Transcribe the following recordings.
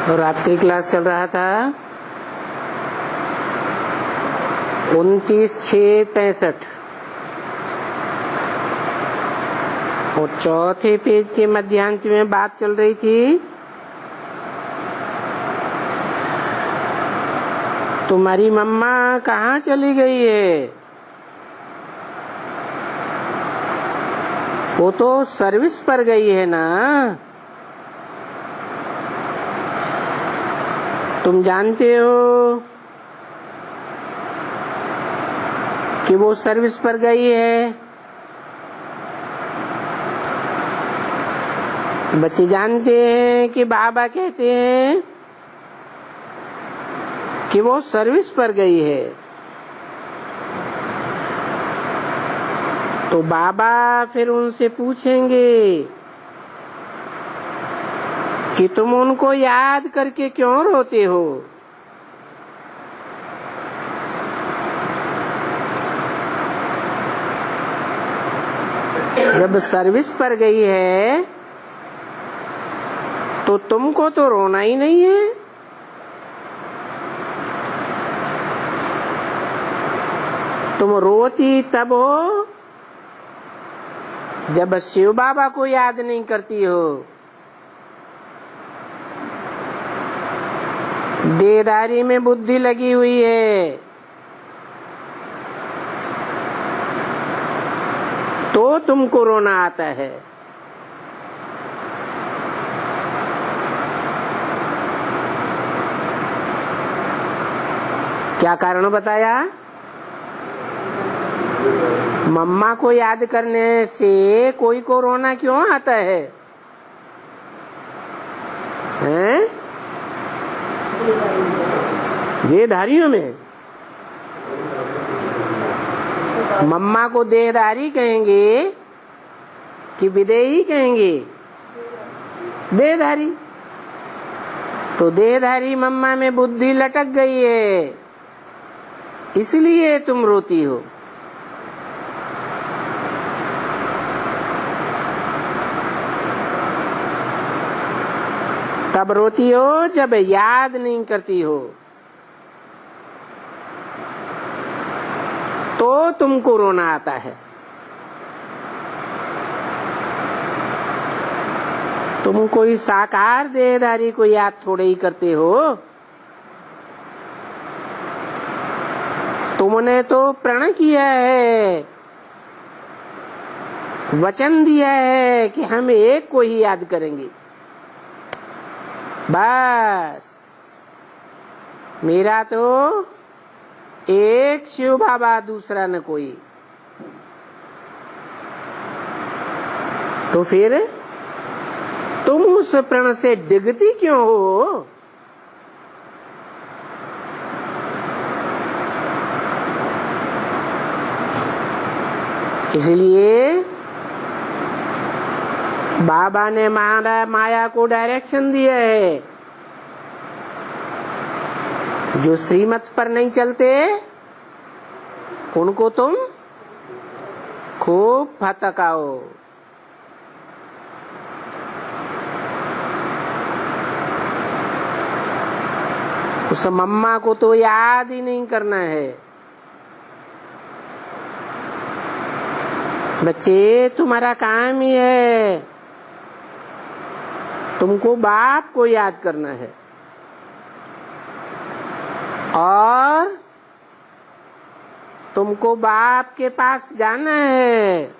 और रात्रि क्लास चल रहा था 29/6/65 और चौथे पेज के मध्यांत में बात चल रही थी तुम्हारी मम्मा कहाँ चली गई है। वो तो सर्विस पर गई है ना। तुम जानते हो कि वो सर्विस पर गई है। बच्चे जानते हैं कि बाबा कहते हैं कि वो सर्विस पर गई है। तो बाबा फिर उनसे पूछेंगे कि तुम उनको याद करके क्यों रोते हो। जब सर्विस पर गई है तो तुमको तो रोना ही नहीं है। तुम रोती तब हो जब शिव बाबा को याद नहीं करती हो। देहधारी में बुद्धि लगी हुई है तो तुमको रोना आता है। क्या कारण बताया। मम्मा को याद करने से कोई को रोना क्यों आता है? हैं? देहधारियों में मम्मा को देहधारी कहेंगे कि विदेही कहेंगे? देहधारी। तो देहधारी मम्मा में बुद्धि लटक गई है इसलिए तुम रोती हो। तब रोती हो जब याद नहीं करती हो तो तुमको रोना आता है। तुम कोई साकार देहधारी को याद थोड़े ही करते हो। तुमने तो प्रण किया है, वचन दिया है कि हम एक को ही याद करेंगे। बस मेरा तो एक शिव बाबा, दूसरा न कोई। तो फिर तुम उस प्रण से डिगती क्यों हो? इसलिए बाबा ने माया को डायरेक्शन दिया है। जो श्रीमत पर नहीं चलते उनको तुम खूब फटकाओ। उस मम्मा को तो याद ही नहीं करना है। बच्चे, तुम्हारा काम ही है, तुमको बाप को याद करना है और तुमको बाप के पास जाना है।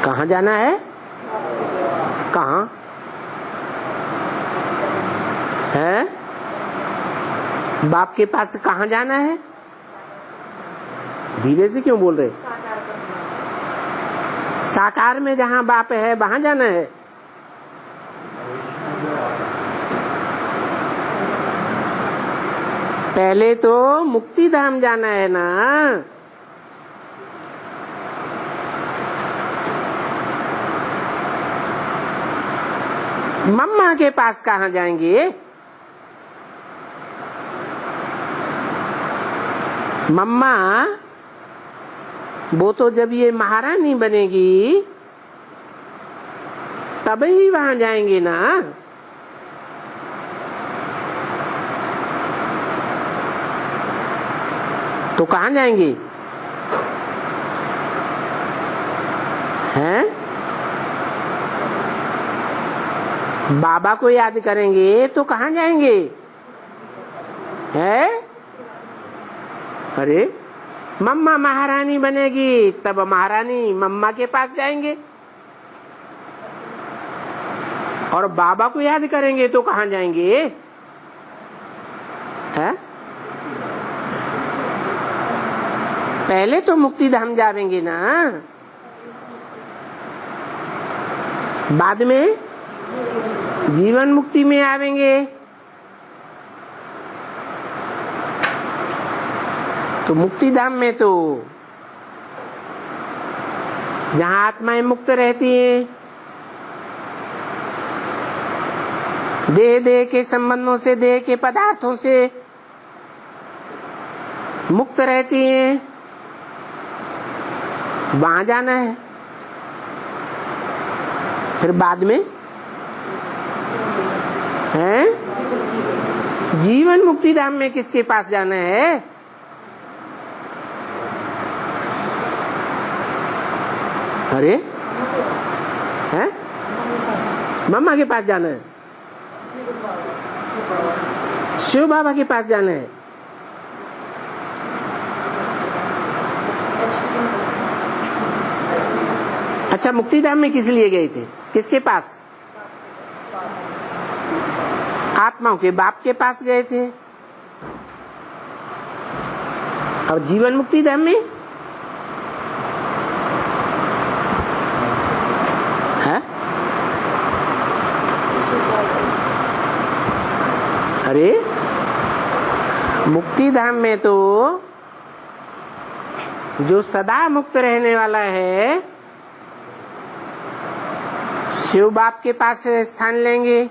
कहाँ जाना है? कहाँ है? बाप के पास कहाँ जाना है? धीरे से क्यों बोल रहे? साकार में जहाँ बाप है वहां जाना है। पहले तो मुक्ति धाम जाना है ना। मम्मा के पास कहाँ जाएंगे? मम्मा वो तो जब ये महारानी बनेगी तब ही वहां जाएंगे ना। तो कहां जाएंगे? हैं? बाबा को याद करेंगे तो कहां जाएंगे? है? अरे मम्मा महारानी बनेगी तब महारानी मम्मा के पास जाएंगे, और बाबा को याद करेंगे तो कहां जाएंगे? है? पहले तो मुक्ति धाम जाएंगे ना, बाद में जीवन मुक्ति में आवेंगे। तो मुक्ति धाम में तो जहां आत्माएं मुक्त रहती हैं, देह के संबंधों से, देह के पदार्थों से मुक्त रहती हैं, वहां जाना है। फिर बाद में है जीवन मुक्ति धाम में किसके पास जाना है? अरे है मम्मा के पास जाना है, शिव बाबा के पास जाना है। अच्छा, मुक्ति धाम में किस लिए गए थे? किसके पास? आत्माओं के बाप के पास गए थे। और जीवन मुक्ति धाम में है? अरे मुक्ति धाम में तो जो सदा मुक्त रहने वाला है, शिव बाप के पास स्थान लेंगे,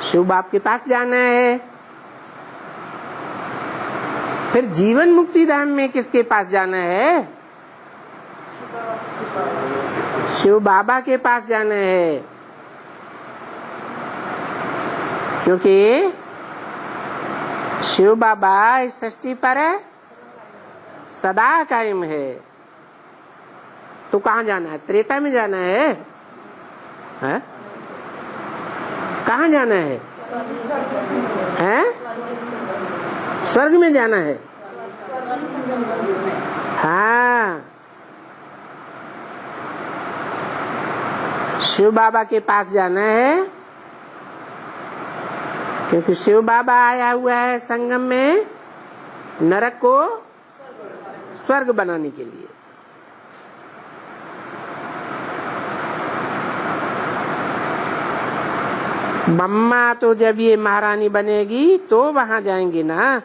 शिव बाप के पास जाना है। फिर जीवन मुक्ति धाम में किसके पास जाना है? शिव बाबा के पास जाना है, क्योंकि शिव बाबा इस सृष्टि पर सदा कायम है। तो कहाँ जाना है? त्रेता में जाना है? हैं? कहाँ जाना है? हैं? स्वर्ग में जाना है। हाँ, शिव बाबा के पास जाना है, क्योंकि शिव बाबा आया हुआ है संगम में नरक को स्वर्ग बनाने के लिए। मम्मा तो जब ये महारानी बनेगी तो वहां जाएंगे ना।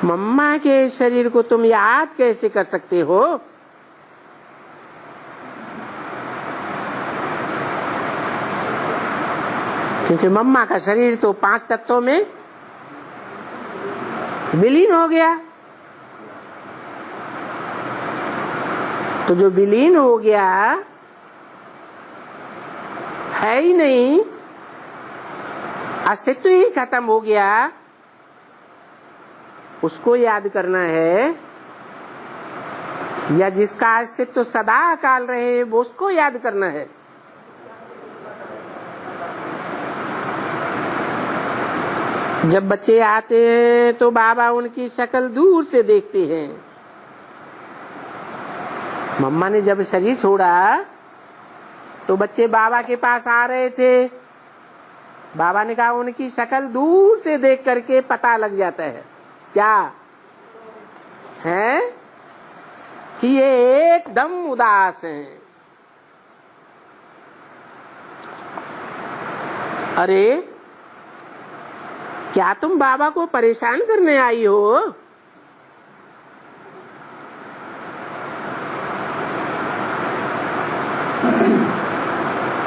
मम्मा के शरीर को तुम याद कैसे कर सकते हो? क्योंकि मम्मा का शरीर तो 5 तत्वों में विलीन हो गया। तो जो विलीन हो गया है ही नहीं, अस्तित्व ही खत्म हो गया, उसको याद करना है। या जिसका अस्तित्व सदा काल रहे वो उसको याद करना है। जब बच्चे आते हैं तो बाबा उनकी शक्ल दूर से देखते हैं। मम्मा ने जब शरीर छोड़ा तो बच्चे बाबा के पास आ रहे थे। बाबा ने कहा उनकी शक्ल दूर से देख करके पता लग जाता है। क्या है? कि ये एकदम उदास हैं। अरे क्या तुम बाबा को परेशान करने आई हो?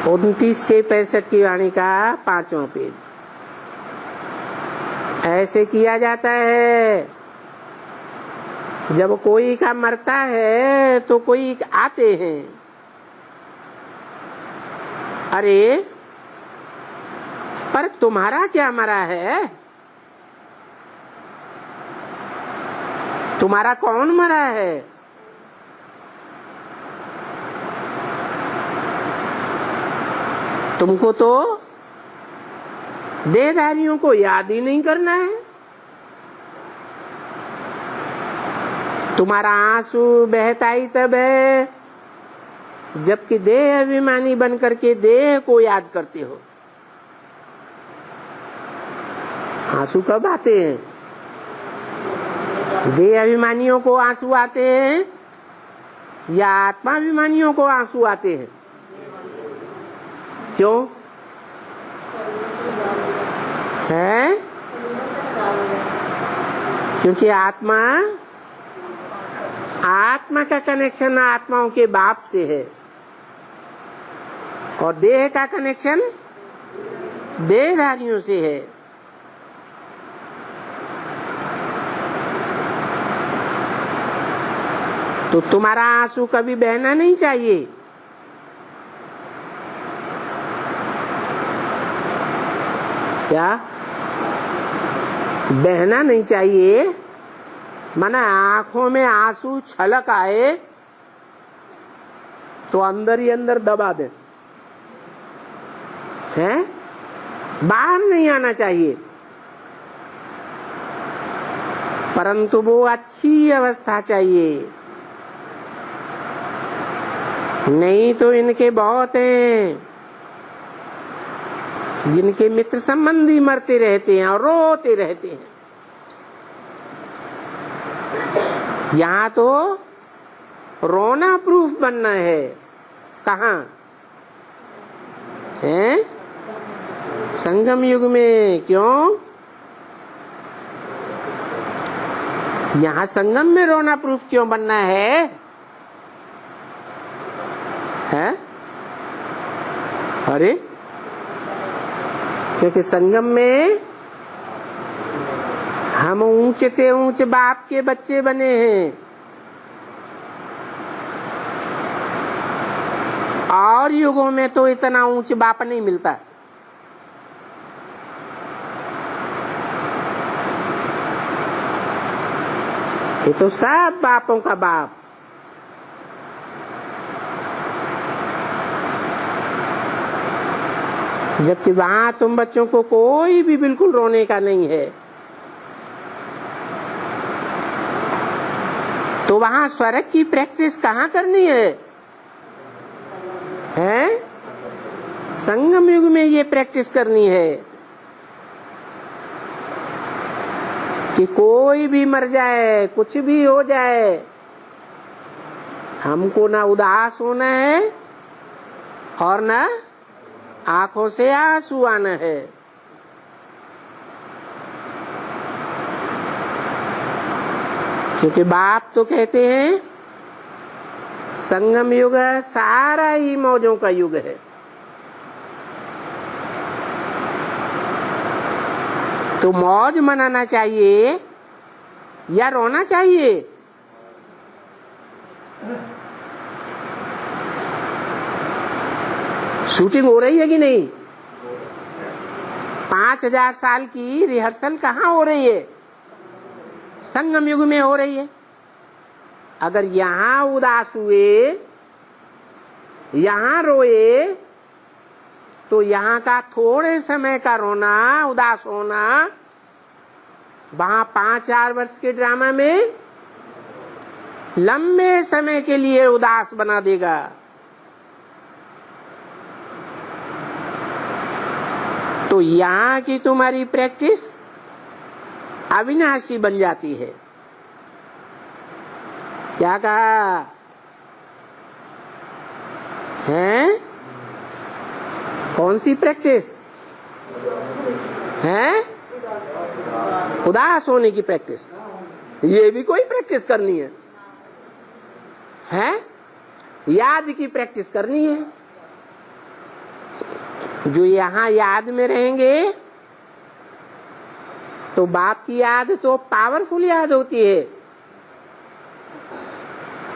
29/6/65 की वाणी का 5वां पेज। ऐसे किया जाता है। जब कोई का मरता है तो कोई आते हैं अरे पर तुम्हारा क्या मरा है? तुम्हारा कौन मरा है? तुमको तो देहधारियों को याद ही नहीं करना है। तुम्हारा आंसू बहता ही तब है जबकि देह अभिमानी बनकर के देह को याद करते हो। आंसू कब आते हैं? देह अभिमानियों को आंसू आते हैं या आत्मा अभिमानियों को आंसू आते हैं? क्यों है? क्योंकि आत्मा का कनेक्शन आत्माओं के बाप से है और देह का कनेक्शन देहधारियों से है। तो तुम्हारा आंसू कभी बहना नहीं चाहिए। क्या बहना नहीं चाहिए? माना आंखों में आंसू छलक आए तो अंदर ही अंदर दबा दे, हैं? बाहर नहीं आना चाहिए। परंतु वो अच्छी अवस्था चाहिए, नहीं तो इनके बहुत हैं जिनके मित्र संबंधी मरते रहते हैं और रोते रहते हैं। यहाँ तो रोना प्रूफ बनना है। कहाँ है? संगम युग में। क्यों? यहाँ संगम में रोना प्रूफ क्यों बनना है? हैं? अरे क्योंकि संगम में हम ऊंचे से ऊंचे बाप के बच्चे बने हैं और युगों में तो इतना ऊंचे बाप नहीं मिलता। ये तो सब बापों का बाप। जबकि वहां तुम बच्चों को कोई भी बिल्कुल रोने का नहीं है। तो वहां स्वर्ग की प्रैक्टिस कहाँ करनी है? हैं? संगम युग में ये प्रैक्टिस करनी है कि कोई भी मर जाए, कुछ भी हो जाए, हमको ना उदास होना है और ना आंखों से आंसू आना है। क्योंकि बाप तो कहते हैं संगम युग सारा ही मौजों का युग है। तो मौज मनाना चाहिए या रोना चाहिए? शूटिंग हो रही है कि नहीं? 5000 साल की रिहर्सल कहाँ हो रही है? संगम युग में हो रही है। अगर यहाँ उदास हुए, यहाँ रोए, तो यहाँ का थोड़े समय का रोना, उदास होना, वहां 5-4 वर्ष के ड्रामा में लंबे समय के लिए उदास बना देगा। तो यहाँ की तुम्हारी प्रैक्टिस अविनाशी बन जाती है। क्या कहा है? कौन सी प्रैक्टिस है? उदास होने की प्रैक्टिस। ये भी कोई प्रैक्टिस करनी है? याद की प्रैक्टिस करनी है। जो यहाँ याद में रहेंगे तो बाप की याद तो पावरफुल याद होती है,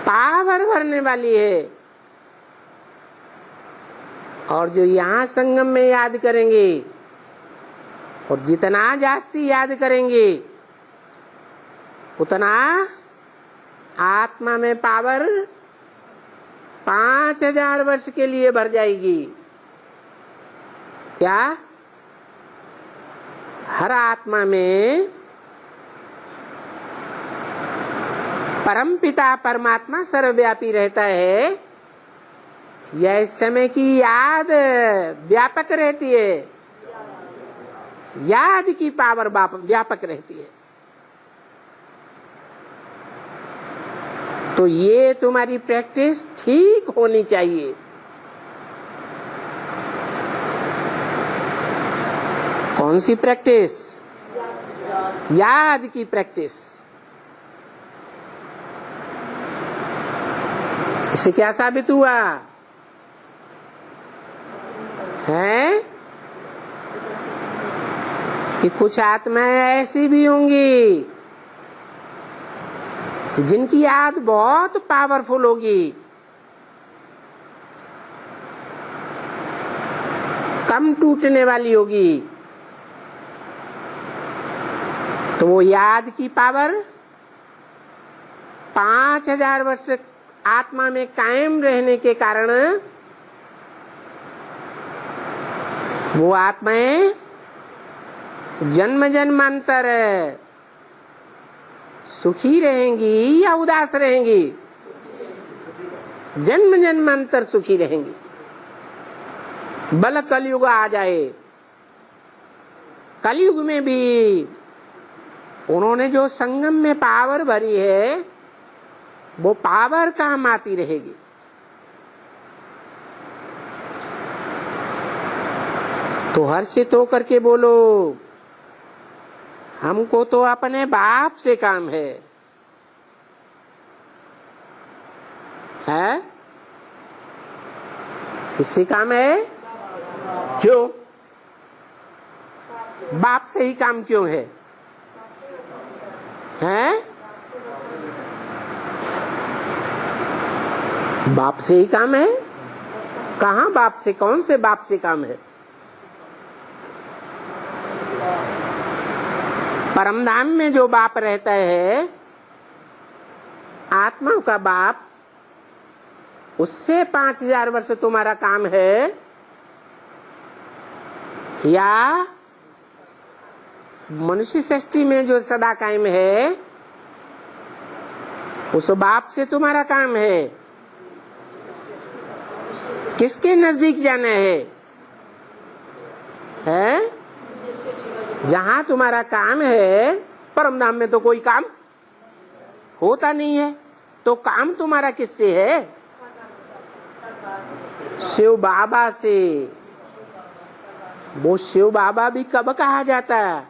पावर भरने वाली है। और जो यहाँ संगम में याद करेंगे, और जितना जास्ती याद करेंगे उतना आत्मा में पावर 5000 वर्ष के लिए भर जाएगी। क्या? हर आत्मा में परमपिता परमात्मा सर्वव्यापी रहता है। यह इस समय की याद व्यापक रहती है, याद की पावर व्यापक रहती है। तो ये तुम्हारी प्रैक्टिस ठीक होनी चाहिए। कौन सी प्रैक्टिस? याद की प्रैक्टिस। इससे क्या साबित हुआ है कि कुछ आत्माएं ऐसी भी होंगी जिनकी याद बहुत पावरफुल होगी, कम टूटने वाली होगी। तो वो याद की पावर 5000 वर्ष आत्मा में कायम रहने के कारण वो आत्माएं जन्म जन्मांतर सुखी रहेंगी या उदास रहेंगी? जन्म जन्मांतर सुखी रहेंगी। बल कलयुग आ जाए, कलयुग में भी उन्होंने जो संगम में पावर भरी है वो पावर काम आती रहेगी। तो हर्षित होकर के बोलो, हमको तो अपने बाप से काम है। किससे काम है? क्यों? बाप से ही काम क्यों है? बाप से ही काम है। कहाँ बाप से? कौन से बाप से काम है? परमधाम में जो बाप रहता है, आत्मा का बाप, उससे 5000 वर्ष तुम्हारा काम है, या मनुष्य सृष्टि में जो सदा कायम है उस बाप से तुम्हारा काम है? किसके नजदीक जाना है? जहां तुम्हारा काम है, परमधाम में तो कोई काम होता नहीं है। तो काम तुम्हारा किससे है? शिव बाबा से। वो शिव बाबा भी कब कहा जाता है?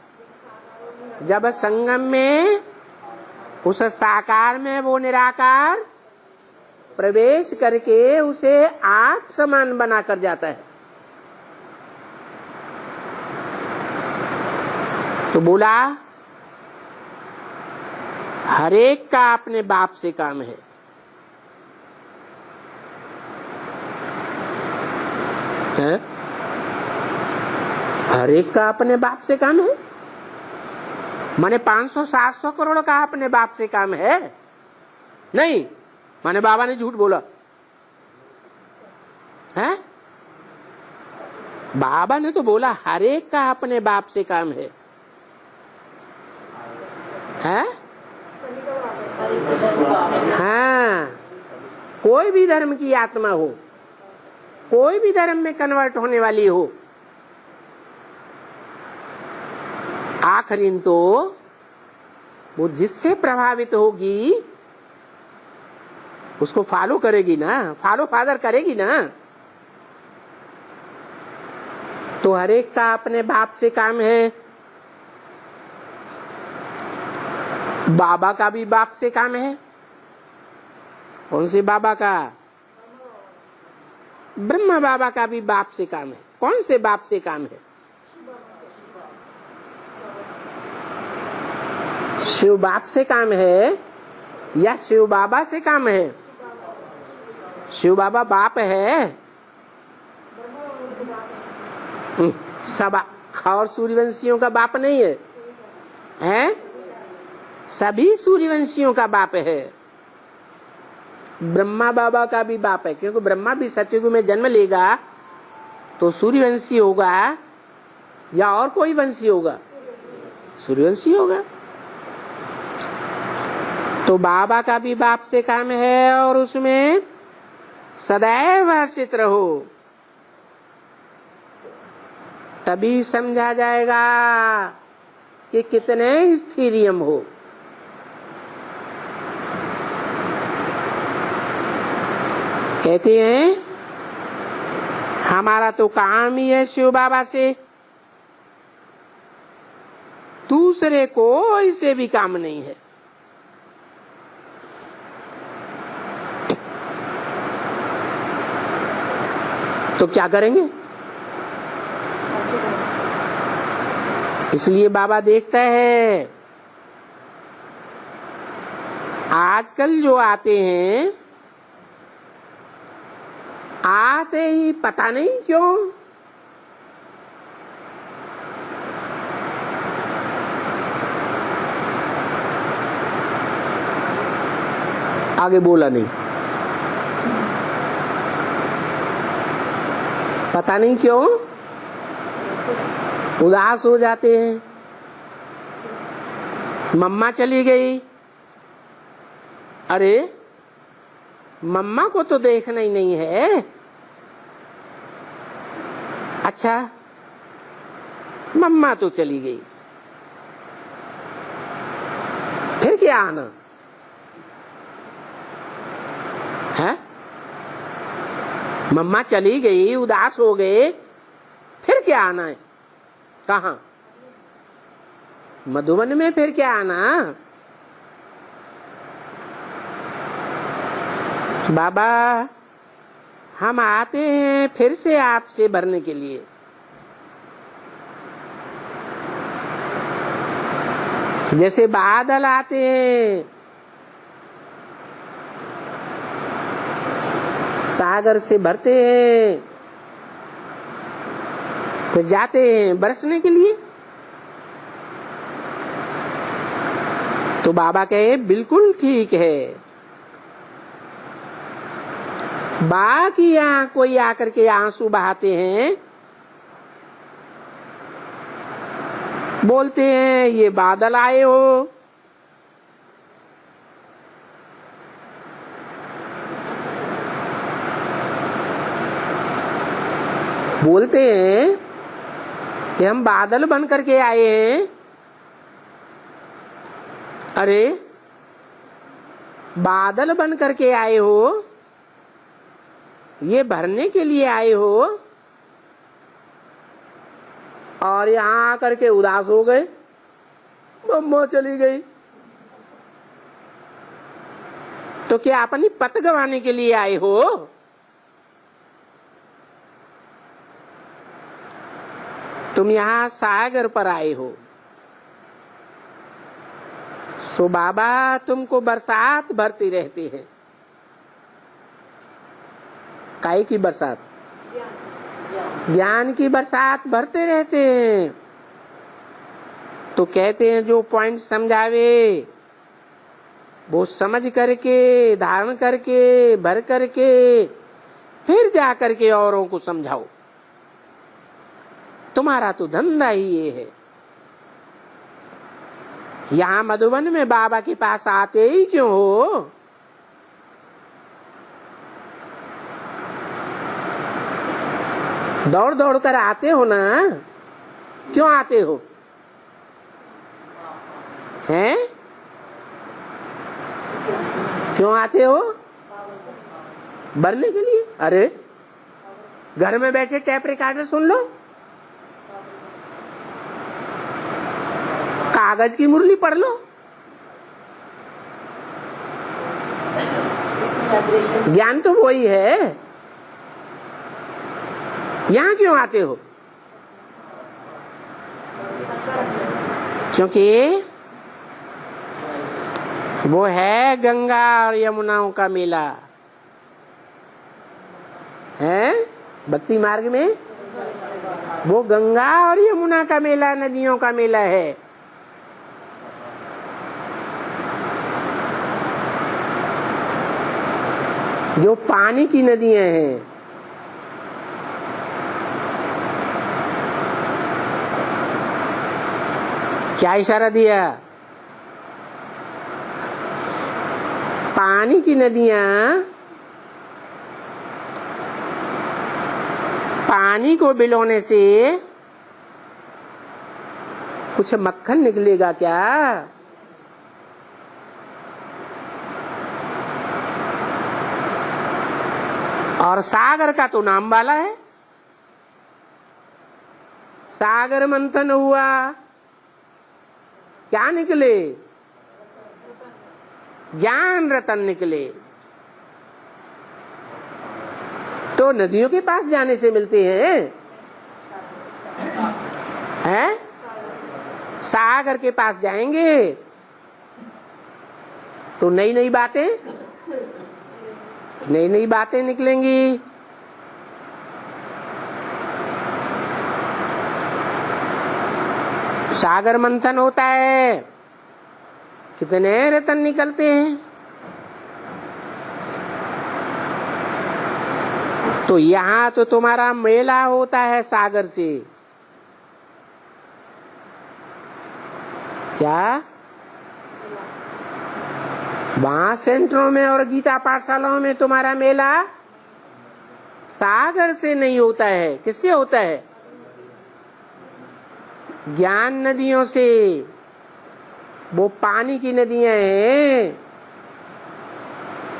जब संगम में उस साकार में वो निराकार प्रवेश करके उसे आप समान बना कर जाता है। तो बोला, हर एक का अपने बाप से काम है। हर एक का अपने बाप से काम है। माने 500-700 करोड़ का अपने बाप से काम है? नहीं, माने बाबा ने झूठ बोला है? बाबा ने तो बोला हर एक का अपने बाप से काम है। हाँ, कोई भी धर्म की आत्मा हो, कोई भी धर्म में कन्वर्ट होने वाली हो, आखिरी तो वो जिससे प्रभावित होगी उसको फॉलो करेगी ना, फॉलो फादर करेगी ना। तो हर एक का अपने बाप से काम है। बाबा का भी बाप से काम है। कौन से बाबा का? ब्रह्मा बाबा का भी बाप से काम है। कौन से बाप से काम है? शिव बाप से काम है या शिव बाबा से काम है? शिव बाबा बाप है सब और सूर्यवंशियों का बाप नहीं है, हैं? सभी सूर्यवंशियों का बाप है। ब्रह्मा बाबा का भी बाप है, क्योंकि ब्रह्मा भी सतयुग में जन्म लेगा तो सूर्यवंशी होगा या और कोई वंशी होगा? सूर्यवंशी होगा। तो बाबा का भी बाप से काम है और उसमें सदैव हर्षित रहो, तभी समझा जाएगा कि कितने स्थिरियम हो। कहते हैं हमारा तो काम ही है शिव बाबा से, दूसरे कोई से भी काम नहीं है। तो क्या करेंगे? इसलिए बाबा देखता है आजकल जो आते हैं, आते ही पता नहीं क्यों आगे बोला नहीं, पता नहीं क्यों उदास हो जाते हैं। मम्मा चली गई, अरे मम्मा को तो देखना ही नहीं है। अच्छा मम्मा तो चली गई, फिर क्या आना है? मम्मा चली गई, उदास हो गए, फिर क्या आना है? कहाँ? मधुबन में फिर क्या आना? बाबा हम आते हैं फिर से आपसे भरने के लिए। जैसे बादल आते हैं सागर से भरते हैं, फिर जाते हैं बरसने के लिए। तो बाबा कहे बिल्कुल ठीक है। बाकी यहाँ कोई आकर के आंसू बहाते हैं, बोलते हैं ये बादल आए हो, बोलते हैं कि हम बादल बन करके आए हैं। अरे बादल बन करके आए हो, ये भरने के लिए आए हो, और यहाँ आकर के उदास हो गए, मम्मा चली गई। तो क्या अपनी पत गंवाने के लिए आए हो? तुम यहाँ सागर पर आए हो। सो बाबा तुमको बरसात भरती रहती है। काहे की बरसात? ज्ञान की बरसात भरते रहते हैं। तो कहते हैं जो पॉइंट समझावे वो समझ करके, धारण करके, भर करके, फिर जा करके औरों को समझाओ। तुम्हारा तो धंधा ही ये है। यहाँ मधुबन में बाबा के पास आते ही क्यों हो? दौड़ दौड़ कर आते हो ना, क्यों आते हो? हैं? क्यों आते हो? भरने के लिए। अरे घर में बैठे टैप रिकॉर्डर सुन लो, कागज की मुरली पढ़ लो, ज्ञान तो वही है। यहाँ क्यों आते हो? क्योंकि वो है गंगा और यमुनाओं का मेला है। भक्ति मार्ग में वो गंगा और यमुना का मेला, नदियों का मेला है। जो पानी की नदियां हैं, क्या इशारा दिया? पानी की नदियां पानी को बिलोने से कुछ मक्खन निकलेगा क्या? और सागर का तो नाम वाला है। सागर मंथन हुआ, क्या निकले? ज्ञान रतन निकले। तो नदियों के पास जाने से मिलते हैं? सागर के पास जाएंगे तो नई नई बातें निकलेंगी। सागर मंथन होता है, कितने रतन निकलते हैं। तो यहाँ तो तुम्हारा मेला होता है सागर से। क्या वहां सेंटरों में और गीता पाठशालाओं में तुम्हारा मेला सागर से नहीं होता है, किससे होता है? ज्ञान नदियों से। वो पानी की नदियां हैं,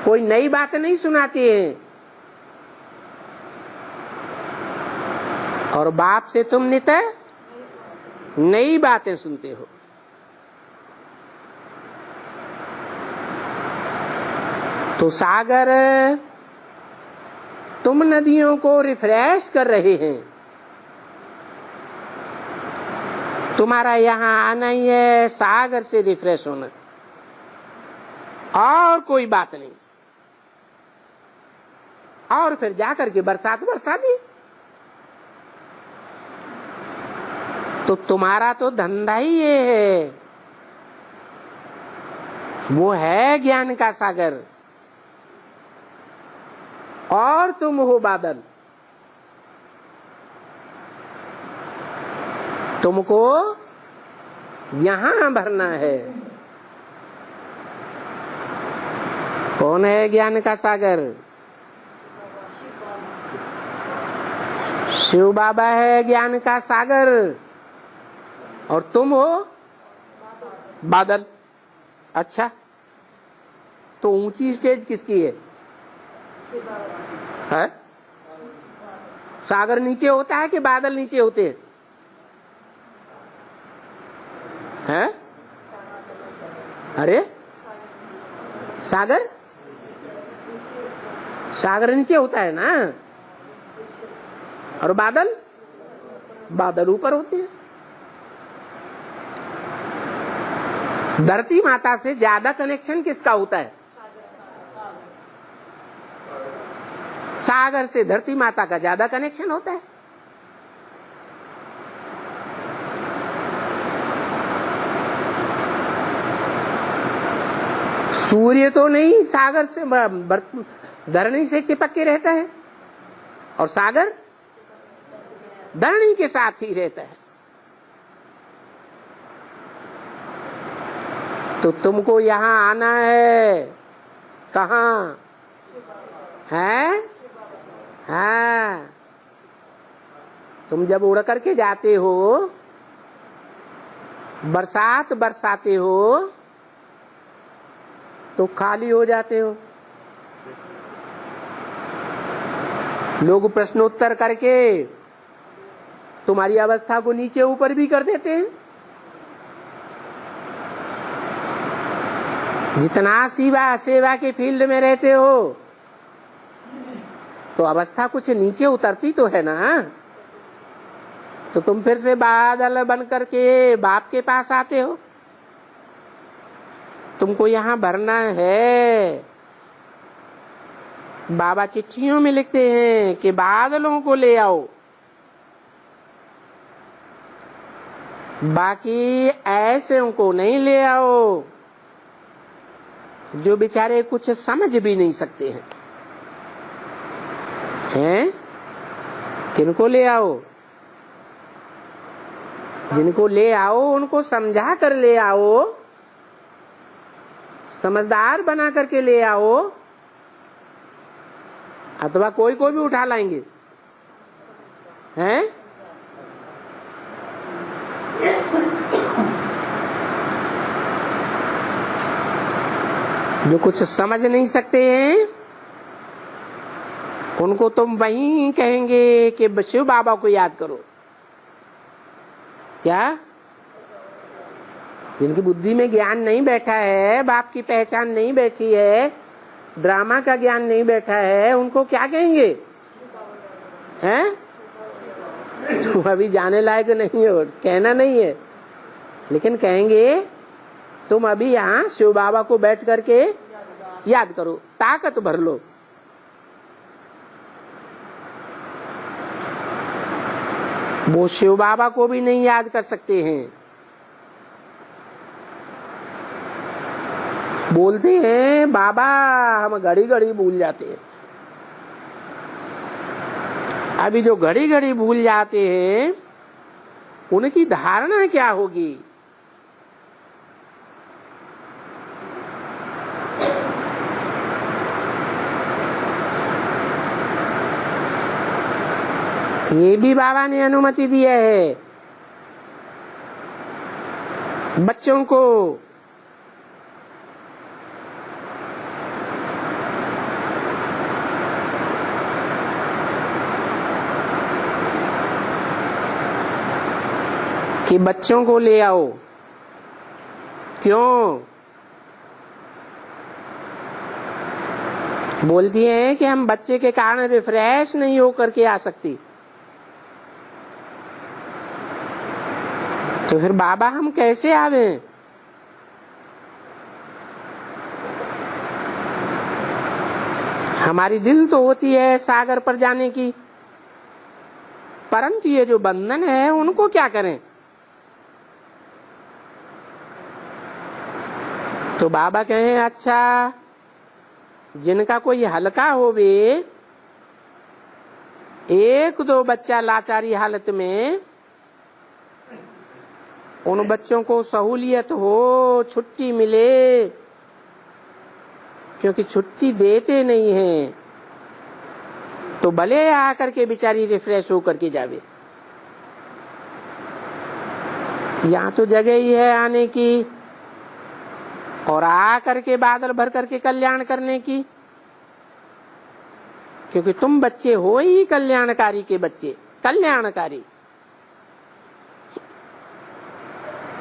कोई नई बातें नहीं सुनाती हैं। और बाप से तुम नित्य नई बातें सुनते हो। तो सागर तुम नदियों को रिफ्रेश कर रहे हैं। तुम्हारा यहाँ आना ही है सागर से रिफ्रेश होना, और कोई बात नहीं। और फिर जाकर के बरसात बरसा दी। तो तुम्हारा तो धंधा ही ये है, वो है ज्ञान का सागर, और तुम हो बादल। तुमको यहां भरना है। कौन है ज्ञान का सागर? शिव बाबा है ज्ञान का सागर, और तुम हो बादल। अच्छा, तो ऊंची स्टेज किसकी है? है? सागर नीचे होता है कि बादल नीचे होते हैं? है? अरे सागर नीचे होता है ना, और बादल ऊपर होते हैं। धरती माता से ज्यादा कनेक्शन किसका होता है? सागर से धरती माता का ज्यादा कनेक्शन होता है। सूर्य तो नहीं सागर से धरणी से चिपक के रहता है, और सागर धरणी के साथ ही रहता है। तो तुमको यहाँ आना है। कहाँ है? हाँ, तुम जब उड़ करके जाते हो, बरसात बरसाते हो, तो खाली हो जाते हो। लोग प्रश्नोत्तर करके तुम्हारी अवस्था को नीचे ऊपर भी कर देते हैं। जितना सेवा के फील्ड में रहते हो, तो अवस्था कुछ नीचे उतरती तो है ना। तो तुम फिर से बादल बन करके बाप के पास आते हो। तुमको यहाँ भरना है। बाबा चिट्ठियों में लिखते हैं कि बादलों को ले आओ, बाकी ऐसे उनको नहीं ले आओ जो बेचारे कुछ समझ भी नहीं सकते हैं? किनको ले आओ? जिनको ले आओ उनको समझा कर ले आओ, समझदार बना करके ले आओ, अथवा कोई भी उठा लाएंगे हैं? जो कुछ समझ नहीं सकते हैं उनको तुम वहीं कहेंगे कि शिव बाबा को याद करो। क्या? जिनकी बुद्धि में ज्ञान नहीं बैठा है, बाप की पहचान नहीं बैठी है, ड्रामा का ज्ञान नहीं बैठा है, उनको क्या कहेंगे? हैं? तुम अभी जाने लायक नहीं हो, कहना नहीं है, लेकिन कहेंगे तुम अभी यहाँ शिव बाबा को बैठ करके याद करो, ताकत भर लो। वो शिव बाबा को भी नहीं याद कर सकते हैं। बोलते हैं बाबा हम घड़ी घड़ी भूल जाते हैं। अभी जो घड़ी घड़ी भूल जाते हैं उनकी धारणा क्या होगी? ये भी बाबा ने अनुमति दिया है बच्चों को। कि बच्चों को ले आओ। क्यों? बोलती हैं कि हम बच्चे के कारण रिफ्रेश नहीं होकर के आ सकती। तो फिर बाबा हम कैसे आवे? हमारी दिल तो होती है सागर पर जाने की, परंतु ये जो बंधन है उनको क्या करें? तो बाबा कहें अच्छा जिनका कोई हल्का होवे, एक दो बच्चा लाचारी हालत में, उन बच्चों को सहूलियत हो, छुट्टी मिले, क्योंकि छुट्टी देते नहीं हैं, तो भले आकर के बेचारी रिफ्रेश होकर के जावे। यहाँ तो जगह ही है आने की और आकर के बादल भर करके कल्याण करने की, क्योंकि तुम बच्चे हो ही कल्याणकारी के बच्चे, कल्याणकारी।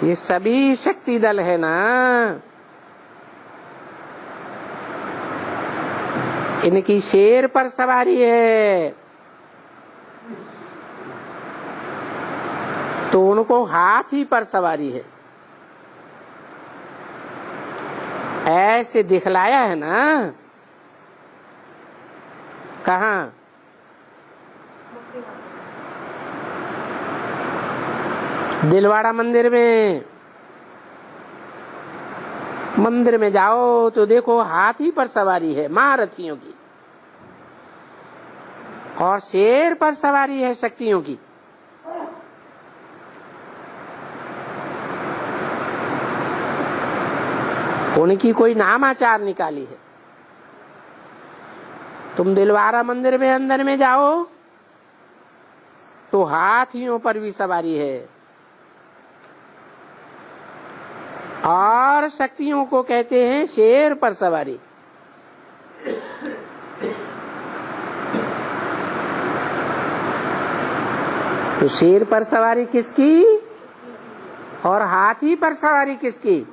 ये सभी शक्ति दल है ना, इनकी शेर पर सवारी है, तो उनको हाथी पर सवारी है। ऐसे दिखलाया है ना। कहाँ? दिलवाड़ा मंदिर में। मंदिर में जाओ तो देखो हाथी पर सवारी है महारथियों की, और शेर पर सवारी है शक्तियों की। उनकी कोई नामाचार निकाली है। तुम दिलवाड़ा मंदिर में अंदर में जाओ तो हाथियों पर भी सवारी है, और शक्तियों को कहते हैं शेर पर सवारी। तो शेर पर सवारी किसकी और हाथी पर सवारी किसकी?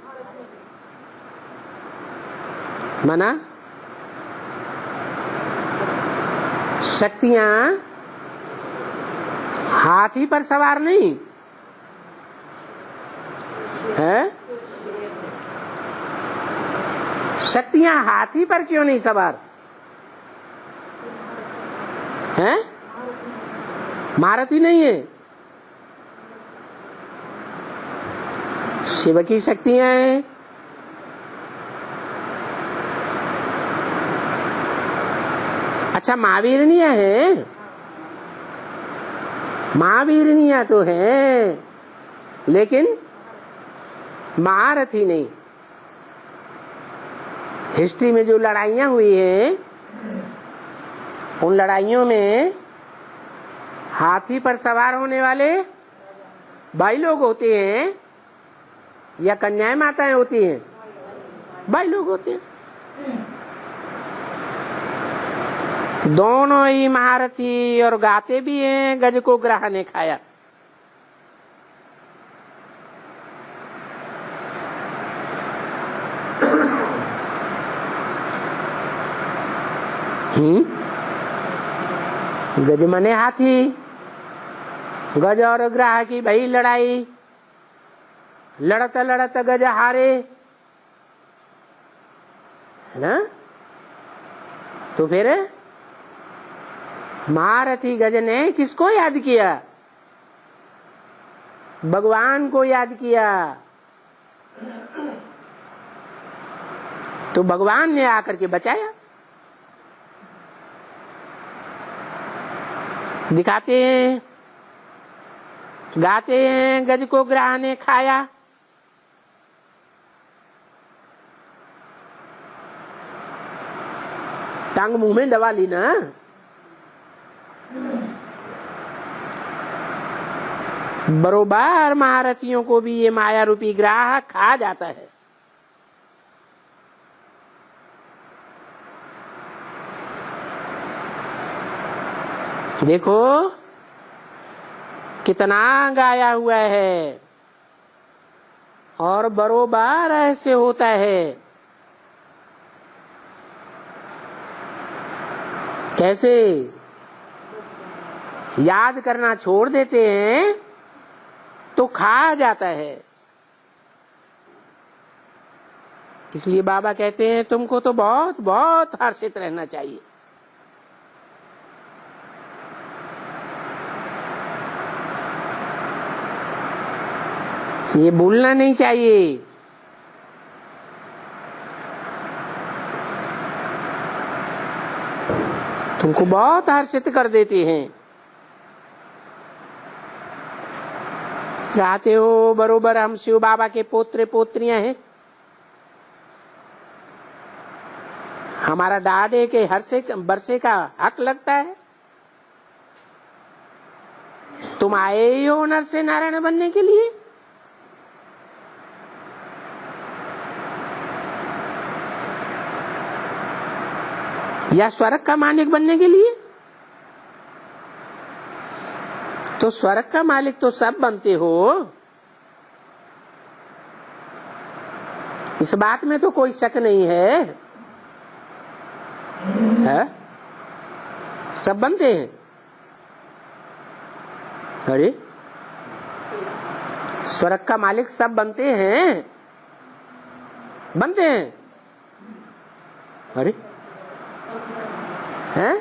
मना शक्तियां हाथी पर सवार नहीं है। शक्तियां हाथी पर क्यों नहीं सवार हैं? महारथी नहीं है। शिव की शक्तियां हैं। अच्छा, महावीरनियां हैं, महावीरनियां तो हैं, लेकिन महारथी नहीं। हिस्ट्री में जो लड़ाइयां हुई हैं, उन लड़ाइयों में हाथी पर सवार होने वाले भाई लोग होते हैं या कन्याएं माताएं होती हैं? भाई लोग होते हैं। दोनों ही महारथी और गाते भी हैं, गज को ग्राह ने खाया। गज मने हाथी, गज और ग्राह की भई लड़ाई, लड़त लड़त गज हारे, है ना? तो फिर महारथी गज ने किसको याद किया? भगवान को याद किया। तो भगवान ने आकर के बचाया। दिखाते हैं, गाते हैं, गज को ग्राह ने खाया। टांग मुंह में दबा ली ना। बरोबर महारथियों को भी ये माया रूपी ग्राह खा जाता है। देखो कितना गाया हुआ है, और बरोबर ऐसे होता है। कैसे? याद करना छोड़ देते हैं तो खा जाता है। इसलिए बाबा कहते हैं तुमको तो बहुत बहुत हर्षित रहना चाहिए। ये भूलना नहीं चाहिए। तुमको बहुत हर्षित कर देते हैं। चाहते हो बरोबर हम शिव बाबा के पोत्रे पोत्रियां हैं। हमारा डाडे के हर्षे बरसे का हक लगता है। तुम आए ही हो नर से नारायण बनने के लिए। या स्वर्ग का मालिक बनने के लिए? तो स्वर्ग का मालिक तो सब बनते हो। इस बात में तो कोई शक नहीं है, है? सब बनते हैं। अरे स्वर्ग का मालिक सब बनते हैं, बनते हैं। अरे हैं?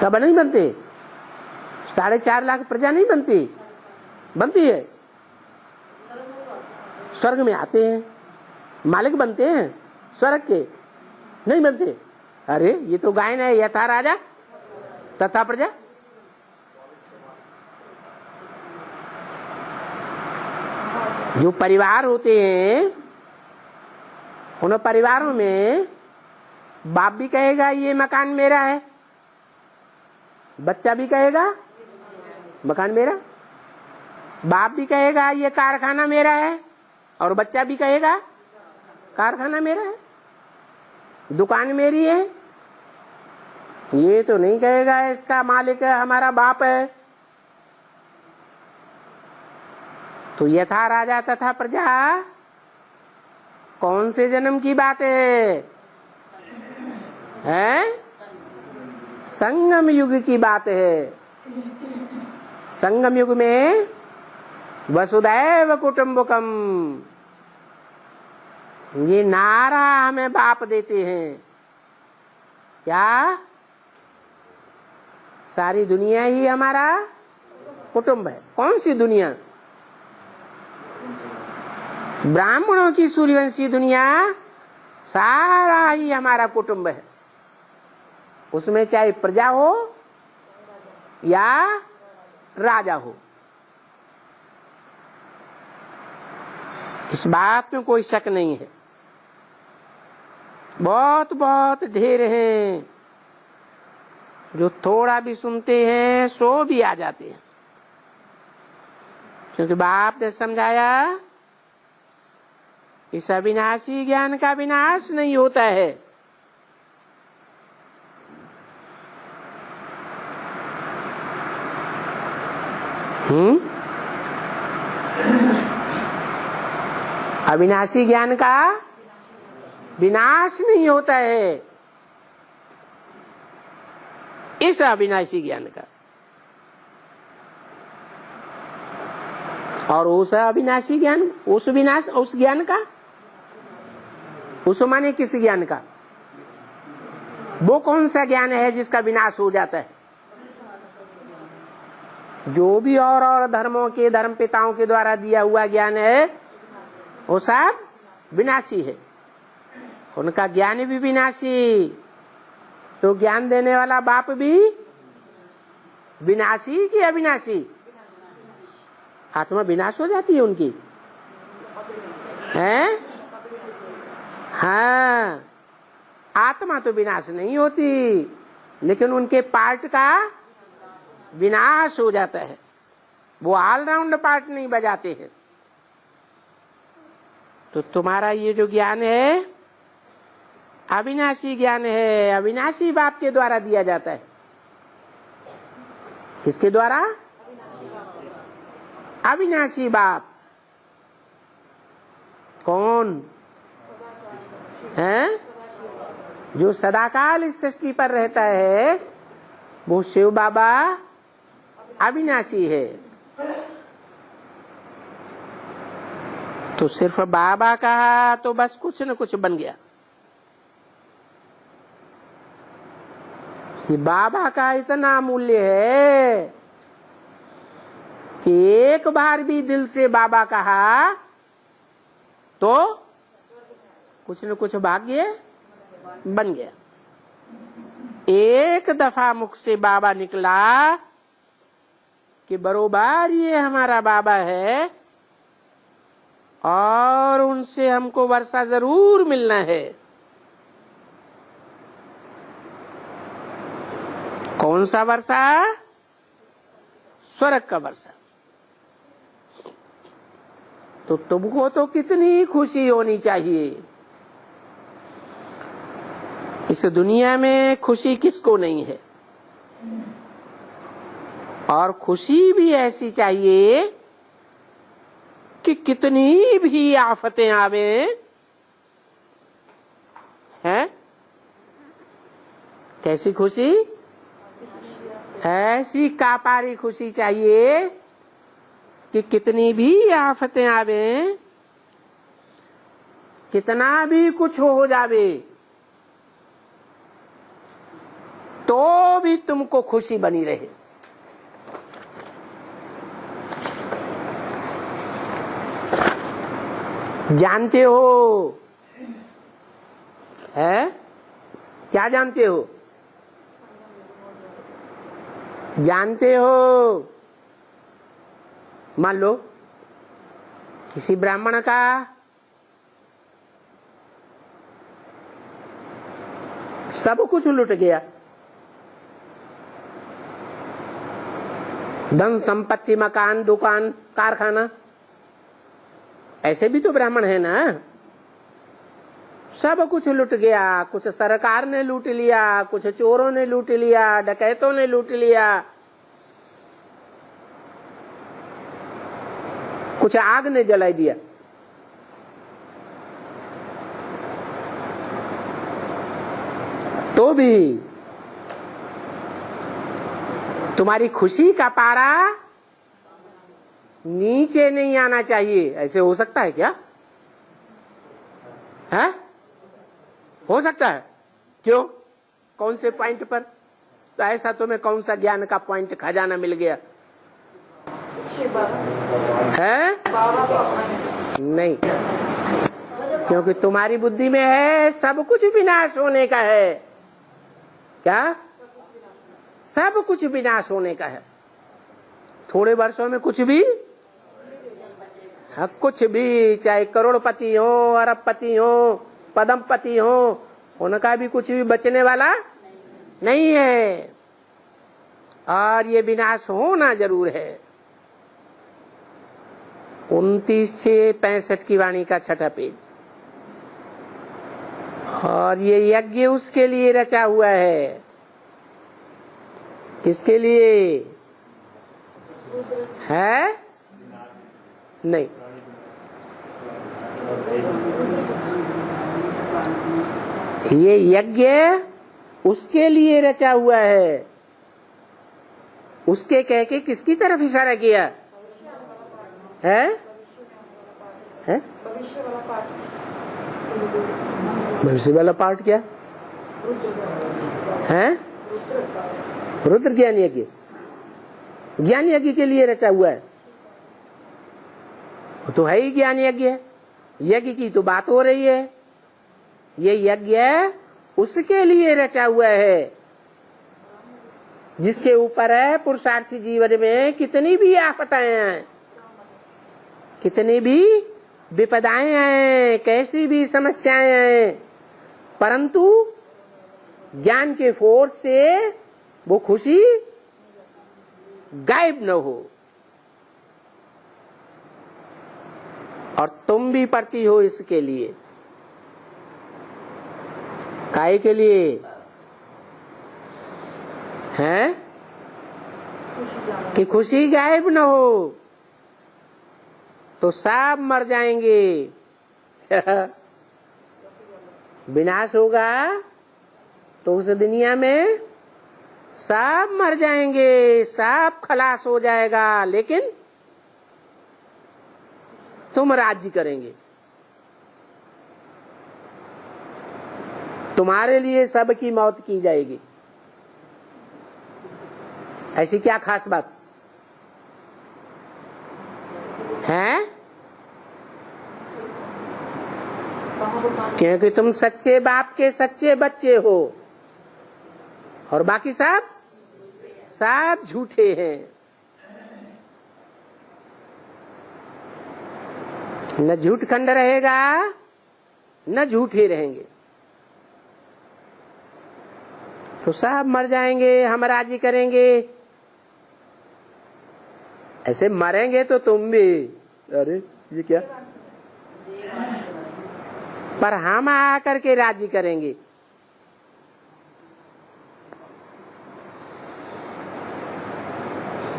सब नहीं बनते। 4.5 लाख प्रजा नहीं बनती, बनती है। स्वर्ग में आते हैं, मालिक बनते हैं स्वर्ग के, नहीं बनते। अरे ये तो गायन है, यथा राजा तथा प्रजा। जो परिवार होते हैं, उन परिवारों में बाप भी कहेगा ये मकान मेरा है, बच्चा भी कहेगा मकान मेरा, बाप भी कहेगा ये कारखाना मेरा है, और बच्चा भी कहेगा कारखाना मेरा है, दुकान मेरी है। ये तो नहीं कहेगा इसका मालिक है हमारा बाप है। तो यथा राजा तथा प्रजा कौन से जन्म की बात है? संगम युग की बात है। संगम युग में वसुदैव कुटुंबकम, ये नारा हमें बाप देते हैं। क्या? सारी दुनिया ही हमारा कुटुंब है। कौन सी दुनिया? ब्राह्मणों की सूर्यवंशी दुनिया सारा ही हमारा कुटुंब है। उसमें चाहे प्रजा हो या राजा हो, इस बात में कोई शक नहीं है। बहुत बहुत ढेर हैं जो थोड़ा भी सुनते हैं सो भी आ जाते हैं, क्योंकि बाप ने समझाया इस अविनाशी ज्ञान का विनाश नहीं होता है। अविनाशी ज्ञान का विनाश नहीं होता है, इस अविनाशी ज्ञान का। और उस अविनाशी ज्ञान, उस विनाश, उस ज्ञान का, उस माने किस ज्ञान का? वो कौन सा ज्ञान है जिसका विनाश हो जाता है? जो भी और धर्मों के धर्म पिताओं के द्वारा दिया हुआ ज्ञान है वो सब विनाशी है, उनका ज्ञान भी विनाशी। तो ज्ञान देने वाला बाप भी विनाशी कि अविनाशी? आत्मा विनाश हो जाती है उनकी, हैं? हाँ, आत्मा तो विनाश नहीं होती, लेकिन उनके पार्ट का विनाश हो जाता है। वो ऑलराउंड पार्ट नहीं बजाते हैं। तो तुम्हारा ये जो ज्ञान है अविनाशी ज्ञान है, अविनाशी बाप के द्वारा दिया जाता है। किसके द्वारा? अविनाशी बाप। कौन है? जो सदाकाल इस सृष्टि पर रहता है वो शिव बाबा अविनाशी है। तो सिर्फ बाबा कहा तो बस कुछ न कुछ बन गया। ये बाबा का इतना मूल्य है कि एक बार भी दिल से बाबा कहा तो कुछ न कुछ भाग्य बन गया। एक दफा मुख से बाबा निकला कि बरोबर ये हमारा बाबा है और उनसे हमको वर्षा जरूर मिलना है। कौन सा वर्षा? स्वर्ग का वर्षा। तो तुमको तो कितनी खुशी होनी चाहिए। इस दुनिया में खुशी किसको नहीं है, और खुशी भी ऐसी चाहिए कि कितनी भी आफतें आवे, हैं? कैसी खुशी? ऐसी कापारी खुशी चाहिए कि कितनी भी आफतें आवे, कितना भी कुछ हो जावे, तो भी तुमको खुशी बनी रहे। जानते हो है? क्या जानते हो? जानते हो, मान लो किसी ब्राह्मण का सब कुछ लुट गया, धन संपत्ति, मकान, दुकान, कारखाना, ऐसे भी तो ब्राह्मण है ना। सब कुछ लुट गया, कुछ सरकार ने लूट लिया, कुछ चोरों ने लूट लिया, डकैतों ने लूट लिया, कुछ आग ने जला दिया। तो भी तुम्हारी खुशी का पारा नीचे नहीं आना चाहिए। ऐसे हो सकता है क्या? है? हो सकता है? क्यों? कौन से पॉइंट पर? तो ऐसा तुम्हें कौन सा ज्ञान का पॉइंट खजाना मिल गया है? नहीं, क्योंकि तुम्हारी बुद्धि में है सब कुछ विनाश होने का है। क्या? सब कुछ विनाश होने का है। थोड़े वर्षों में कुछ भी, हाँ, कुछ भी, चाहे करोड़पति हो, अरबपति हो, पद्मपति हो, उनका भी कुछ भी बचने वाला नहीं है। और ये विनाश होना जरूर है। 29/6/65 की वाणी का 6ठा पेज। और ये यज्ञ उसके लिए रचा हुआ है। किसके लिए है? नहीं, ये यज्ञ उसके लिए रचा हुआ है। उसके कह के किसकी तरफ इशारा किया है? भविष्य वाला पार्ट क्या है? रुद्र ज्ञान यज्ञ, ज्ञान यज्ञ के लिए रचा हुआ है। तो है ही ज्ञान यज्ञ। यज्ञ की तो बात हो रही है। ये यज्ञ उसके लिए रचा हुआ है जिसके ऊपर है पुरुषार्थी जीवन में कितनी भी आफताएं हैं, कितनी भी विपदाएं हैं, कैसी भी समस्याएं हैं, परंतु ज्ञान के फोर्स से वो खुशी गायब न हो। और तुम भी पढ़ती हो इसके लिए। काहे के लिए हैं? कि खुशी गायब न हो, तो सब मर जाएंगे। विनाश होगा तो उस दुनिया में सब मर जाएंगे, सब खलास हो जाएगा, लेकिन तुम राज्य करेंगे। तुम्हारे लिए सबकी मौत की जाएगी। ऐसी क्या खास बात है? क्योंकि तुम सच्चे बाप के सच्चे बच्चे हो और बाकी सब झूठे हैं। न झूठ खंड रहेगा न झूठे रहेंगे, तो सब मर जाएंगे, हम राज्य करेंगे। ऐसे मरेंगे तो तुम भी, अरे ये क्या, पर हम आकर के राज्य करेंगे।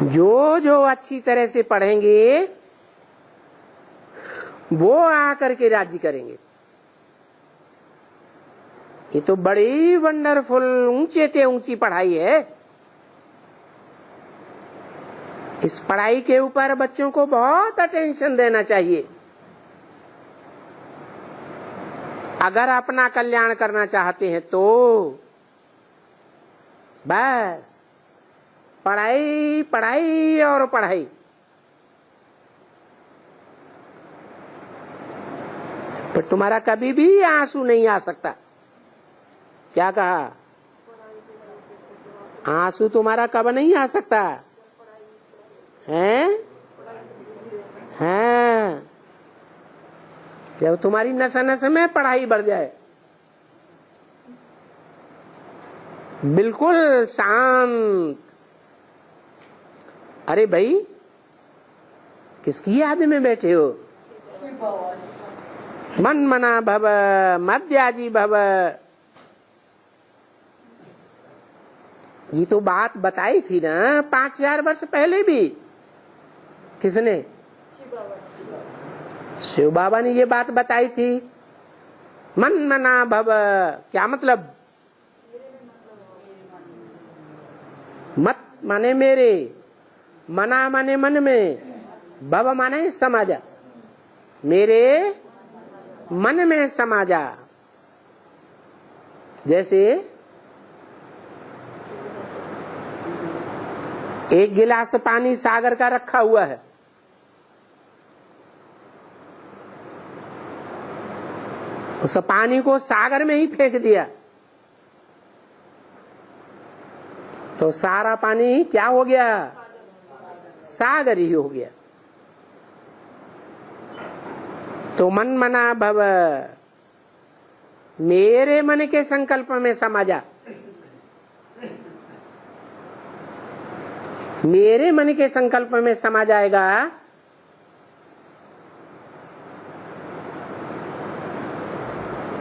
जो जो अच्छी तरह से पढ़ेंगे वो आकर के राज्य करेंगे। ये तो बड़ी वंडरफुल ऊंचे से ऊंची पढ़ाई है। इस पढ़ाई के ऊपर बच्चों को बहुत अटेंशन देना चाहिए। अगर अपना कल्याण करना चाहते हैं तो बस पढ़ाई पढ़ाई और पढ़ाई। पर तुम्हारा कभी भी आंसू नहीं आ सकता। क्या कहा? आंसू तुम्हारा कब नहीं आ सकता है? हाँ, जब तुम्हारी नस नस में पढ़ाई बढ़ जाए, बिल्कुल शांत। अरे भाई, किसकी याद में बैठे हो? मन मना भव मध्याजी भव। ये तो बात बताई थी ना 5000 वर्ष पहले भी। किसने? शिव बाबा ने ये बात बताई थी। मन मना भव क्या मतलब? मत माने मेरे, मना माने मन में, भव माने समा जा, मेरे मन में समा जा। जैसे एक गिलास पानी सागर का रखा हुआ है, उस पानी को सागर में ही फेंक दिया तो सारा पानी क्या हो गया? सागर ही हो गया। तो मन मना भव, मेरे मन के संकल्प में समा जा। मेरे मन के संकल्प में समा जाएगा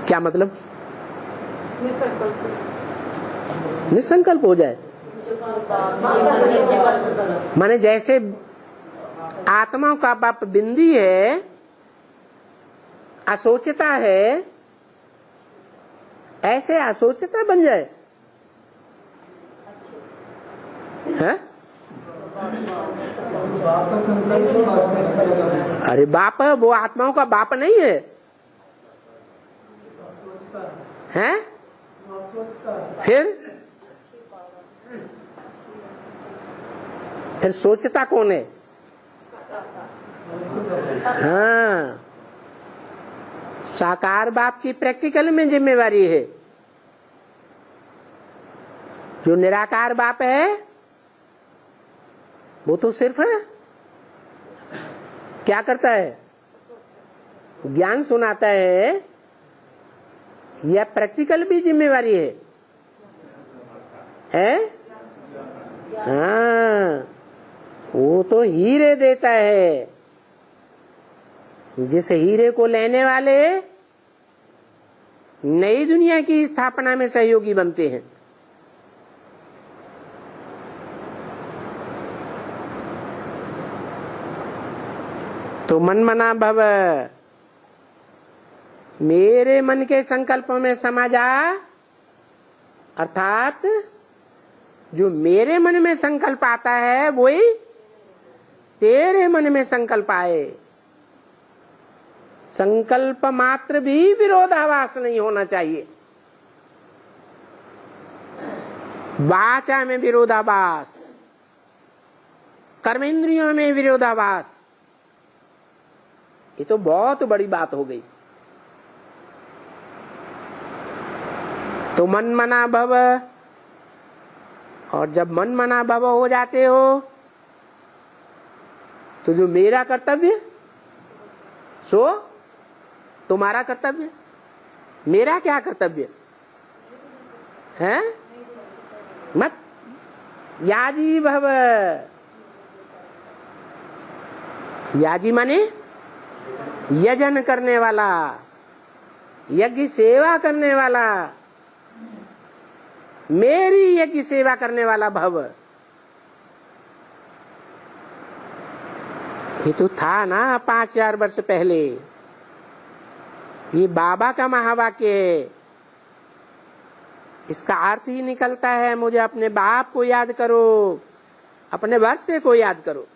क्या मतलब? निसंकल्प हो जाए। माने जैसे आत्मा का बाप बिंदी है, असोचता है, ऐसे असोचता बन जाए है? अरे बाप वो आत्माओं का बाप नहीं है, हैं? फिर सोचता कौन है? हाँ, साकार बाप की प्रैक्टिकल में जिम्मेवारी है। जो निराकार बाप है वो तो सिर्फ क्या करता है? ज्ञान सुनाता है। यह प्रैक्टिकल भी जिम्मेवारी है? हाँ, वो तो हीरे देता है। जिस हीरे को लेने वाले नई दुनिया की स्थापना में सहयोगी बनते हैं। तो मन मना भव, मेरे मन के संकल्पों में समा जा, अर्थात जो मेरे मन में संकल्प आता है वही तेरे मन में संकल्प आए। संकल्प मात्र भी विरोधाभास नहीं होना चाहिए। वाचा में विरोधाभास, कर्मेंद्रियों में विरोधाभास, ये तो बहुत बड़ी बात हो गई। तो मन मना भव, और जब मन मना भव हो जाते हो तो जो मेरा कर्तव्य सो तुम्हारा कर्तव्य। मेरा क्या कर्तव्य है? मत याजी भव। याजी माने यजन करने वाला, यज्ञ सेवा करने वाला, मेरी यज्ञ सेवा करने वाला भव। ये तो था ना 5000 वर्ष पहले। ये बाबा का महावाक्य है। इसका अर्थ ही निकलता है, मुझे अपने बाप को याद करो, अपने वर्षे को याद करो।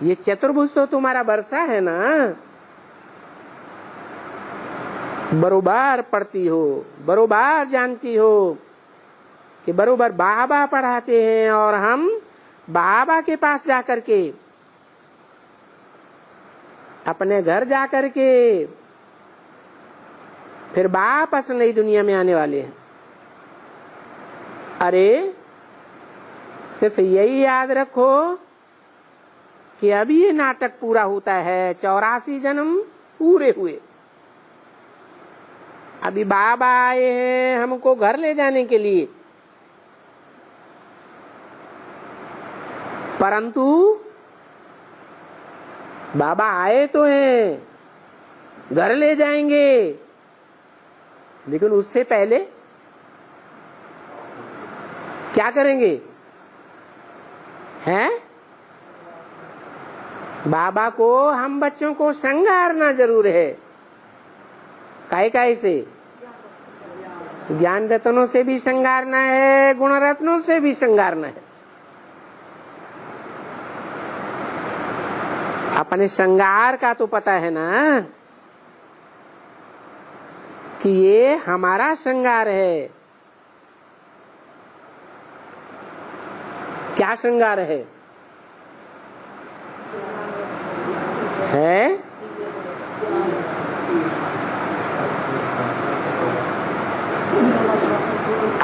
ये चतुर्भुज तो तुम्हारा वर्षा है ना, बरोबर पढ़ती हो, बरोबर जानती हो कि बरोबर बाबा पढ़ाते हैं और हम बाबा के पास जाकर के, अपने घर जाकर के फिर वापस नई दुनिया में आने वाले हैं। अरे सिर्फ यही याद रखो कि अभी ये नाटक पूरा होता है, 84 जन्म पूरे हुए। अभी बाबा आए हैं हमको घर ले जाने के लिए, परंतु बाबा आए तो हैं, घर ले जाएंगे, लेकिन उससे पहले क्या करेंगे? हैं? बाबा को हम बच्चों को श्रृंगारना जरूर है। काहे से? ज्ञान रत्नों से भी श्रृंगारना है, गुण रत्नों से भी श्रृंगारना है। अपने श्रृंगार का तो पता है ना कि ये हमारा श्रृंगार है। क्या श्रृंगार है?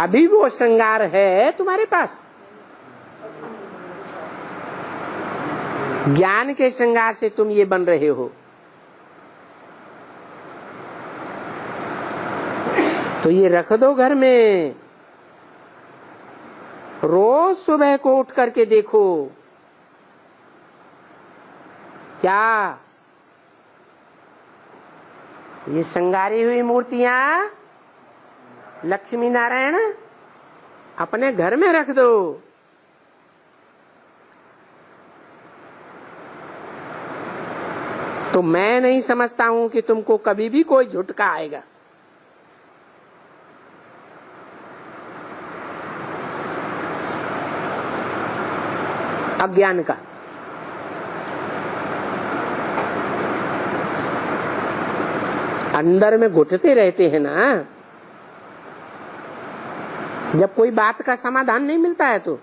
अभी वो श्रृंगार है तुम्हारे पास। ज्ञान के श्रृंगार से तुम ये बन रहे हो। तो ये रख दो घर में, रोज सुबह को उठ करके देखो क्या ये श्रृंगारी हुई मूर्तियां लक्ष्मी नारायण अपने घर में रख दो। तो मैं नहीं समझता हूं कि तुमको कभी भी कोई झुटका आएगा। अज्ञान का अंदर में घुटते रहते हैं ना, जब कोई बात का समाधान नहीं मिलता है तो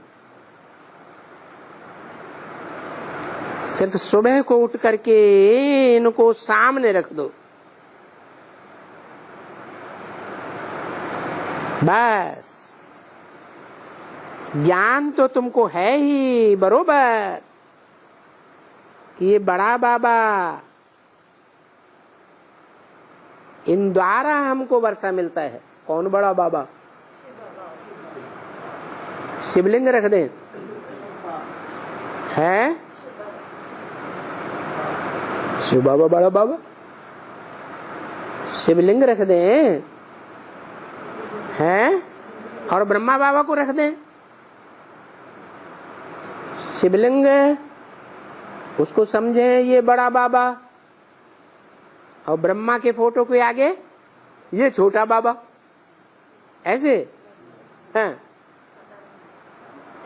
सिर्फ सुबह को उठ करके इनको सामने रख दो, बस। ज्ञान तो तुमको है ही बरोबर कि ये बड़ा बाबा इन द्वारा हमको वर्षा मिलता है। कौन बड़ा बाबा? शिवलिंग रख दें है? शिव बाबा बड़ा बाबा, शिवलिंग रख दें है? और ब्रह्मा बाबा को रख दें। शिवलिंग उसको समझे ये बड़ा बाबा, और ब्रह्मा के फोटो के आगे ये छोटा बाबा, ऐसे हैं?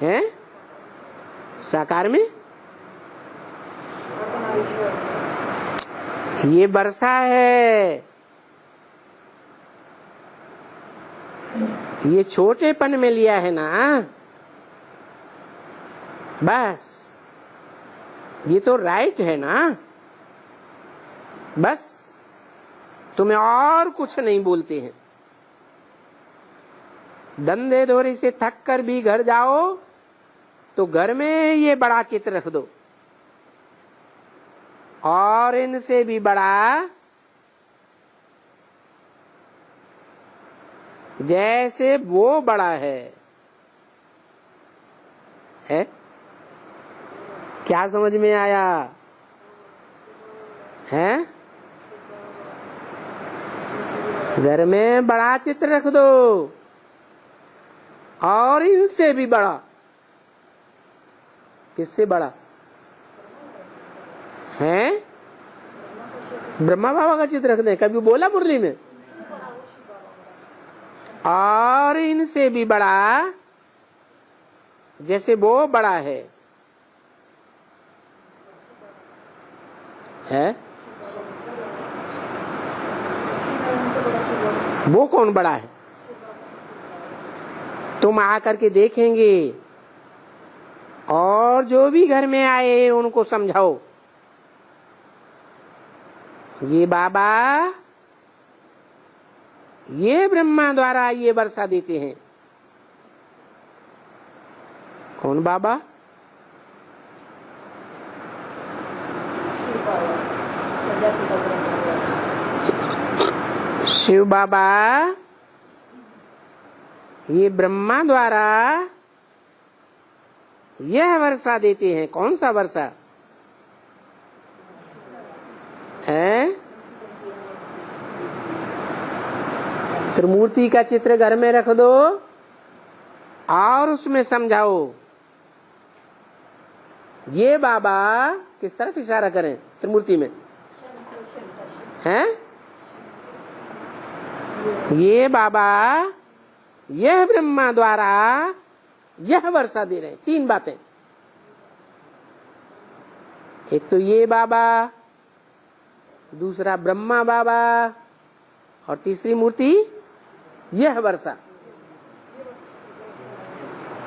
हैं? साकार में ये वर्षा है, ये छोटेपन में लिया है ना, बस। ये तो राइट है ना, बस। तुम्हें और कुछ नहीं बोलते हैं। धंधे धोरी से थक कर भी घर जाओ तो घर में ये बड़ा चित्र रख दो, और इनसे भी बड़ा, जैसे वो बड़ा है। क्या समझ में आया है? घर में बड़ा चित्र रख दो, और इनसे भी बड़ा। किससे बड़ा है? ब्रह्मा बाबा का चित्र रख दें। कभी बोला मुरली में? और इनसे भी बड़ा, जैसे वो बड़ा है। वो कौन बड़ा है? तुम आकर के देखेंगे, और जो भी घर में आए उनको समझाओ, ये बाबा ये ब्रह्मा द्वारा ये वर्षा देते हैं। कौन बाबा? शिव बाबा ये ब्रह्मा द्वारा यह वर्षा देते हैं। कौन सा वर्षा है? त्रिमूर्ति का चित्र घर में रख दो, और उसमें समझाओ ये बाबा किस तरफ इशारा करें त्रिमूर्ति में हैं? ये बाबा यह ब्रह्मा द्वारा यह वर्षा दे रहे हैं। तीन बातें, एक तो ये बाबा, दूसरा ब्रह्मा बाबा, और तीसरी मूर्ति यह वर्षा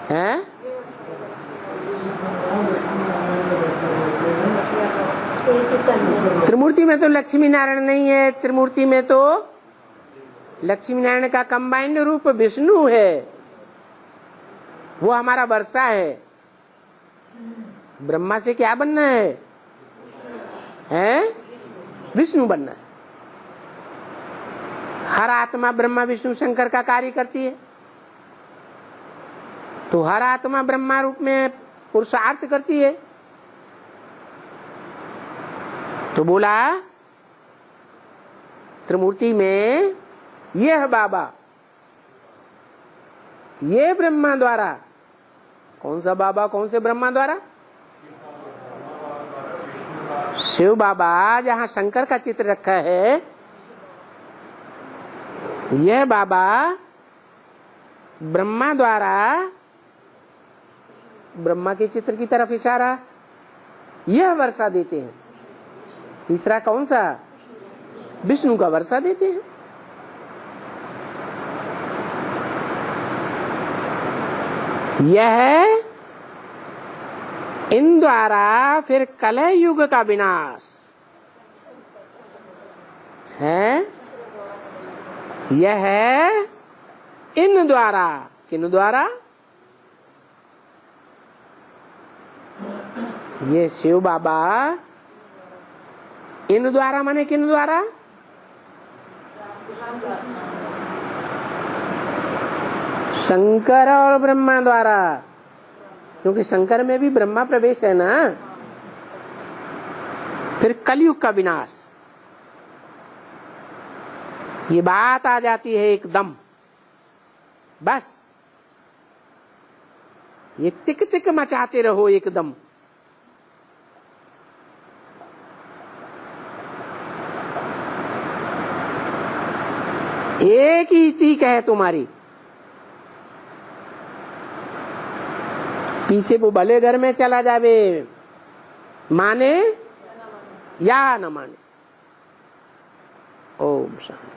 है। त्रिमूर्ति में तो लक्ष्मी नारायण नहीं है। त्रिमूर्ति में तो लक्ष्मी नारायण का कंबाइंड रूप विष्णु है। वो हमारा वर्षा है। ब्रह्मा से क्या बनना है? विष्णु बनना है। हर आत्मा ब्रह्मा विष्णु शंकर का कार्य करती है, तो हर आत्मा ब्रह्मा रूप में पुरुषार्थ करती है। तो बोला त्रिमूर्ति में यह बाबा, ये ब्रह्मा द्वारा, कौन सा बाबा, कौन से ब्रह्मा द्वारा? शिव बाबा, जहां शंकर का चित्र रखा है, यह बाबा ब्रह्मा द्वारा, ब्रह्मा के चित्र की तरफ इशारा, यह वर्षा देते हैं। तीसरा कौन सा? विष्णु का वर्षा देते हैं। यह इन द्वारा फिर कलह युग का विनाश है। यह इन द्वारा, किन द्वारा? ये शिव बाबा इन द्वारा माने किन द्वारा? शंकर और ब्रह्मा द्वारा, क्योंकि शंकर में भी ब्रह्मा प्रवेश है ना। फिर कलयुग का विनाश, ये बात आ जाती है एकदम। बस ये तिक तिक मचाते रहो एकदम। एक ही तीक है तुम्हारी। पीछे वो भले घर में चला जावे, माने या न माने। ओम शांति।